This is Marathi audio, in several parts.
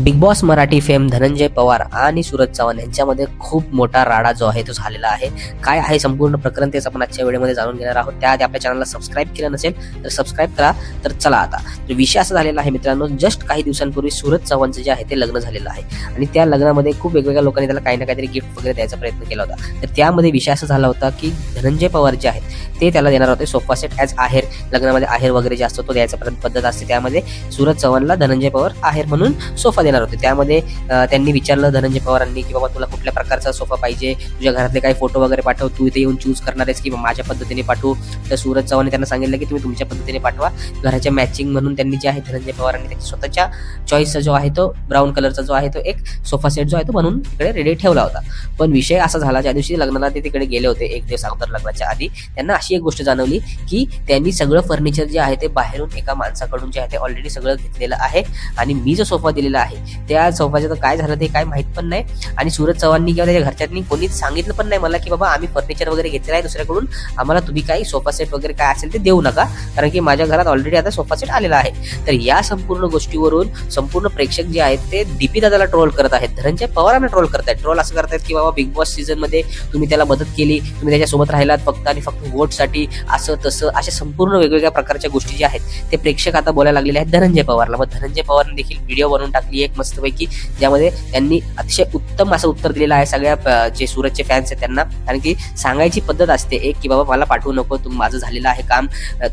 Big boss Marathi fame Dhananjay Pawar आणि सूरज चव्हाण यांच्यामध्ये खूप मोठा राडा जो आहे तो झालेला आहे. काय आहे संपूर्ण प्रकरण तेच आपण आजच्या व्हिडिओमध्ये जाणून घेणार आहोत. त्याआधी आपल्या चॅनलला सबस्क्राईब केलं नसेल तर सबस्क्राईब करा. तर चला आता तर विषय असा झालेला आहे मित्रांनो, जस्ट काही दिवसांपूर्वी सूरज चव्हाणचं जे आहे ते लग्न झालेलं आहे आणि त्या लग्नामध्ये खूप वेगवेगळ्या लोकांनी त्याला काही ना काहीतरी गिफ्ट वगैरे द्यायचा प्रयत्न केला होता. तर त्यामध्ये विषय असा झाला होता की धनंजय पवार जे आहेत ते त्याला देणार होते सोफा सेट ॲज आहेर. लग्नामध्ये आहेर वगैरे जे असतो तो द्यायचा पद्धत असते. त्यामध्ये सूरज चव्हाणला धनंजय पवार आहेर म्हणून सोफा देणार होते. त्यामध्ये त्यांनी विचारलं धनंजय पवारांनी की बाबा तुला कुठल्या प्रकारचा सोफा पाहिजे, तुझ्या घरातले काही फोटो वगैरे पाठव, तू इथे येऊन चूज करणार आहेस की माझ्या पद्धतीने पाठवू. तर सूरज चव्हाणने त्यांना सांगितलं की तुम्ही तुमच्या पद्धतीने पाठवा. घराच्या मॅचिंग म्हणून त्यांनी जे आहे धनंजय पवारांनी त्यांच्या स्वतःच्या चॉईसचा जो आहे तो ब्राऊन कलरचा जो आहे तो एक सोफा सेट जो आहे तो बनवून तिकडे रेडी ठेवला होता. पण विषय असा झाला, ज्या दिवशी लग्नाला ते तिकडे गेले होते एक दिवस अगोदर लग्नाच्या आधी, त्यांना अशी एक गोष्ट जाणवली की त्यांनी सगळं फर्निचर जे आहे ते बाहेरून एका माणसाकडून जे आहे ते ऑलरेडी सगळं घेतलेलं आहे आणि मी जो सोफा दिलेला आहे त्या सोफाचं तर काय झालं ते काय माहित पण नाही. आणि सूरज चव्हाणनी किंवा त्याच्या घरच्यांनी कोणीच सांगितलं पण नाही मला की बाबा आम्ही फर्निचर वगैरे घेतलेलं आहे दुसऱ्याकडून, आम्हाला तुम्ही काही सोफा सेट वगैरे काय असेल ते देऊ नका, कारण की माझ्या घरात ऑलरेडी आता सोफा सेट आलेला आहे. तर या संपूर्ण गोष्टीवरून संपूर्ण प्रेक्षक जे आहेत ते डीपी दादाला ट्रोल करत आहेत, धनंजय पवारांना ट्रोल करतायत. ट्रोल असं करतायत की बाबा बिग बॉस सीझन मध्ये तुम्ही त्याला मदत केली, तुम्ही त्याच्यासोबत राहिलात फक्त आणि फक्त वोटसाठी, असं तसं अशा संपूर्ण वेगवेगळ्या प्रकारच्या गोष्टी ज्या आहेत ते प्रेक्षक आता बोलायला लागलेले आहेत धनंजय पवारला. मग धनंजय पवारने देखील व्हिडिओ बनवून टाकली एक मस्तपैकी, ज्यामध्ये त्यांनी अतिशय उत्तम असं उत्तर दिलेलं आहे सगळ्या जे सूरजचे फॅन्स आहेत त्यांना. कारण की सांगायची पद्धत असते एक की बाबा मला पाठवू नको, माझं झालेलं आहे काम,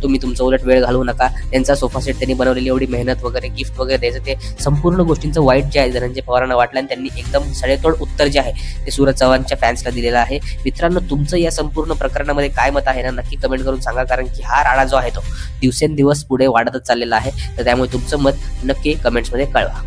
तुम्ही तुमचं उलट वेळ घालवू नका. त्यांचा सोफा सेट त्यांनी बनवलेली एवढी मेहनत वगैरे गिफ्ट वगैरे द्यायचं, ते संपूर्ण गोष्टींचं वाईट जे आहे धनंजय पवारांना वाटलं आणि त्यांनी एकदम सडेतोड उत्तर जे आहे ते सूरज चव्हाणच्या फॅन्सला दिलेलं आहे. मित्रांनो, तुमचं या संपूर्ण प्रकरणामध्ये काय मत आहे ना नक्की कमेंट करून सांगा, कारण की हा राडा जो आहे तो दिवसेंदिवस पुढे वाढतच चाललेला आहे. तर त्यामुळे तुमचं मत नक्की कमेंट्समध्ये कळवा.